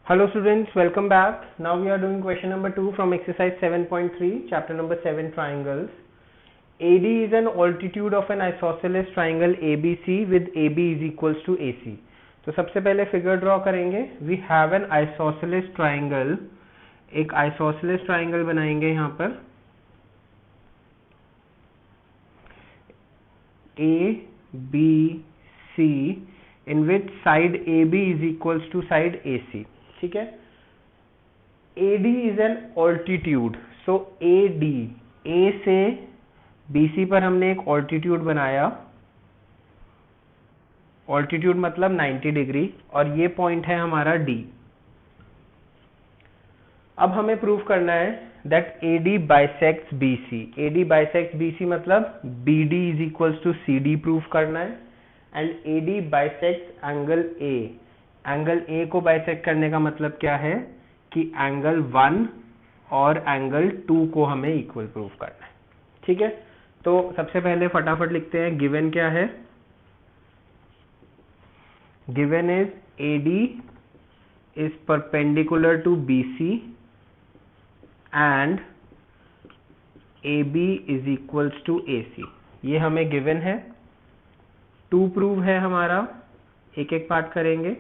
Hello students, welcome back. Now we are doing question number 2 from exercise 7.3, chapter number 7, triangles. AD is an altitude of an isosceles triangle ABC with AB is equals to AC. तो सबसे पहले figure draw करेंगे. We have an isosceles triangle. एक isosceles triangle बनाएंगे यहाँ पर. ABC in which side AB is equals to side AC. ठीक है. AD is an altitude. So AD, A से BC पर हमने एक altitude बनाया. Altitude मतलब 90 डिग्री और ये पॉइंट है हमारा D. अब हमें प्रूव करना है that AD bisects BC. AD bisects BC मतलब BD is equals to CD prove करना है and AD bisects angle A. Angle A को बाइसेक्ट करने का मतलब क्या है कि एंगल 1 और एंगल 2 को हमें इक्वल प्रूव करना है. ठीक है. तो सबसे पहले फटाफट लिखते हैं. गिवन क्या है? Given is AD is perpendicular to BC and AB is equals to AC. ये हमें गिवन है. 2 प्रूव है हमारा. एक एक पार्ट करेंगे.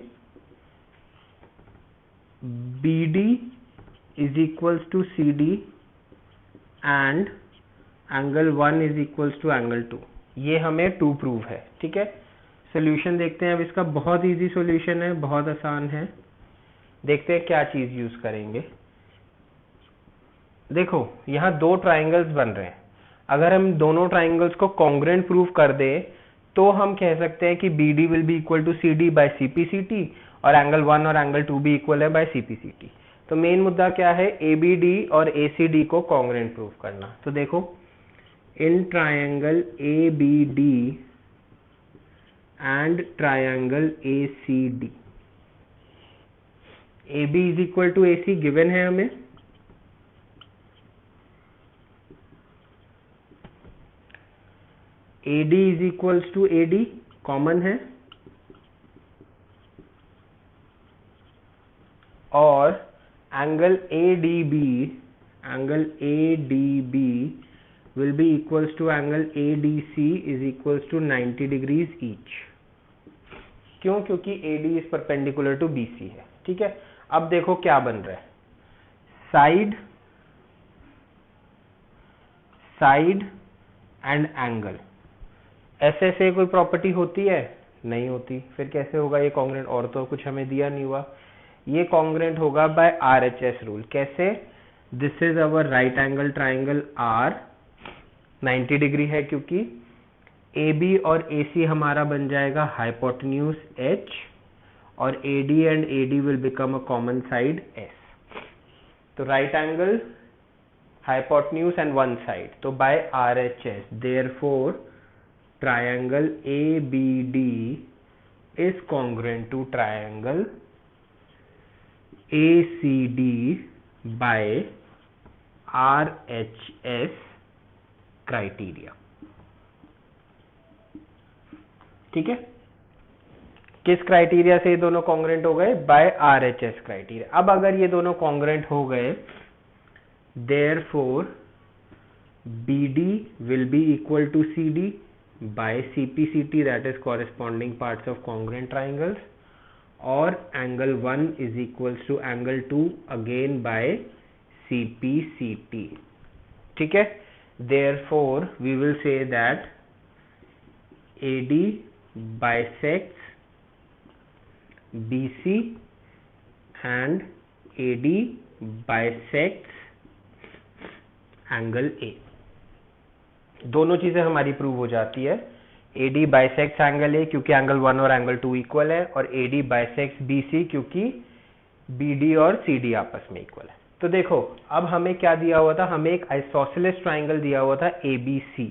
BD is equals to CD and angle 1 is equals to angle 2. ये हमें 2 प्रूव है. ठीक है. सोल्यूशन देखते हैं. अब इसका बहुत इजी सोल्यूशन है, बहुत आसान है. देखते हैं क्या चीज यूज करेंगे. देखो यहाँ 2 ट्राइंगल्स बन रहे हैं. अगर हम दोनों ट्राइंगल्स को कॉन्ग्रुएंट प्रूव कर दे तो हम कह सकते हैं कि BD will be equal to CD by CPCT और एंगल 1 और एंगल 2 भी इक्वल है बाय CPCT. तो मेन मुद्दा क्या है? ABD और ACD को कॉन्ग्रुएंट प्रूव करना. तो देखो in triangle ABD and triangle ACD, AB is equal to AC given है हमें. AD is equals to AD common है और angle ADB will be equals to angle ADC is equals to 90 degrees each. क्यों? क्योंकि AD is perpendicular to BC है. ठीक है. अब देखो क्या बन रहा है. Side and angle. ऐसे कोई प्रॉपर्टी होती है? नहीं होती. फिर कैसे होगा ये कॉन्ग्रुएंट? और तो कुछ हमें दिया नहीं हुआ. ये कॉन्ग्रुएंट होगा बाय RHS रूल. कैसे? This is our right angle triangle R. 90 degree है क्योंकि AB और AC हमारा बन जाएगा हाइपोटेन्यूज H और AD and AD will become a common side S. तो right angle, hypotenuse and one side. तो by RHS therefore triangle ABD is congruent to triangle ACD by RHS criteria. ठीक है. किस criteria से ये दोनों congruent हो गए? By RHS criteria. अब अगर ये दोनों कॉन्ग्रुएंट हो गए therefore BD will be equal to CD by CPCT, that is corresponding parts of congruent triangles, और angle 1 is equals to angle 2 again by CPCT. ठीक है. Therefore we will say that AD bisects BC and AD bisects angle A. दोनों चीजें हमारी prove हो जाती है. AD bisects angle A क्योंकि एंगल 1 और एंगल 2 इक्वल है और AD बाइसेक्ट्स BC क्योंकि BD और CD आपस में इक्वल है. तो देखो अब हमें क्या दिया हुआ था? हमें एक आइसोसेलेस ट्राइंगल दिया हुआ था ABC.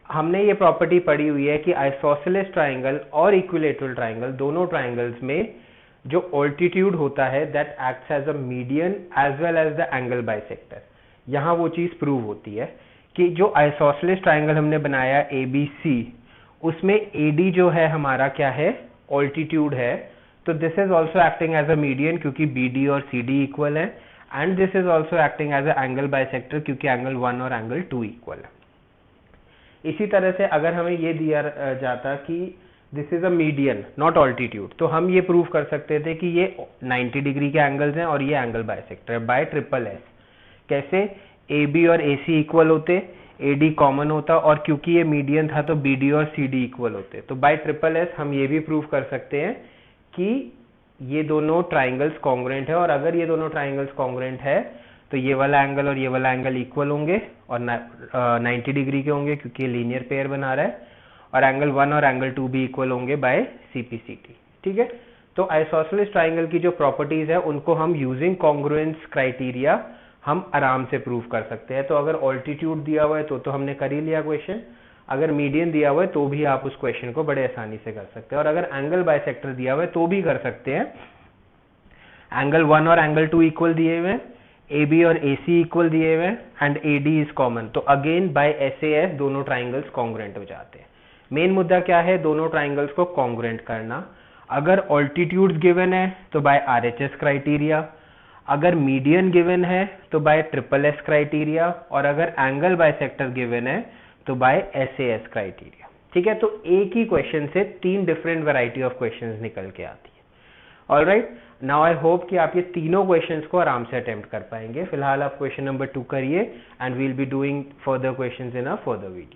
हमने ये प्रॉपर्टी पढ़ी हुई है कि आइसोसेलेस ट्राइंगल और इक्विलैटरल ट्राइंगल, दोनों ट्राइंगल्स में जो ऑल्टीट्यूड होता है that acts as a median as well as the angle bisector. यहाँ वो चीज प्रूव होती है कि जो आइसोसेलेस ट्राइंगल हमने बनाया ABC, उसमें AD जो है हमारा क्या है? ऑल्टीट्यूड है. तो this is also acting as a median क्योंकि BD और CD इक्वल है, and this is also acting as a angle bisector क्योंकि एंगल 1 और एंगल 2 इक्वल है। इसी तरह से अगर हमें ये दिया जाता कि this is a median not altitude, तो हम ये प्रूव कर सकते थे कि ये 90 डिग्री के एंगल्स हैं और ये एंगल बाइसेक्टर है बाय ट्रिपल एस। कैसे? AB और AC इक्वल होते, AD कॉमन होता, और क्योंकि ये मीडियन था तो BD और CD इक्वल होते। तो बाय ट्रिपल एस हम ये भी प्रूव कर सकते हैं कि ये दोनों ट्राइंगल्स कॉन्ग्रुएंट है, और अगर ये दोनों ट्राइंगल्स कॉन्ग्रुएंट है तो ये वाला एंगल और ये वाला एंगल इक्वल होंगे और 90 डिग्री के होंगे क्योंकि ये लीनियर पेयर बना रहा है, और एंगल 1 और एंगल 2 भी इक्वल होंगे बाय CPCT। ठीक है, तो आइसोसेलेस ट्राइंगल की जो प्रॉपर्टीज है उनको हम यूजिंग कॉन्ग्रुएंस क्राइटेरिया हम आराम से प्रूव कर सकते हैं। तो अगर ऑल्टीट्यूड दिया हुआ है तो हमने कर ही लिया क्वेश्चन, अगर मीडियन दिया हुआ है तो भी आप उस क्वेश्चन को बड़े आसानी से कर सकते हैं, और अगर एंगल बाइसेक्टर दिया हुआ है तो भी कर सकते हैं। एंगल 1 और एंगल 2 इक्वल दिए हुए हैं, AB और AC इक्वल दिए हुए हैं, एंड AD इज कॉमन, तो अगेन बाय SAS दोनों ट्राइंगल्स कॉन्ग्रुएंट हो जाते हैं। मेन मुद्दा क्या है? दोनों ट्राइंगल्स को कॉन्ग्रुएंट करना। अगर ऑल्टीट्यूड्स गिवन है तो बाय RHS क्राइटेरिया, अगर मीडियन गिवन है तो बाय ट्रिपल एस क्राइटेरिया, और अगर एंगल बाइसेक्टर गिवन है तो बाय SAS क्राइटेरिया। ठीक है, तो एक ही क्वेश्चन से 3 डिफरेंट वैरायटी ऑफ क्वेश्चंस निकल के आती है। ऑलराइट, नाउ आई होप कि आप ये तीनों क्वेश्चंस को आराम से अटेम्प्ट कर पाएंगे। फिलहाल आप क्वेश्चन नंबर 2 करिए, and we'll be doing further questions in a further video.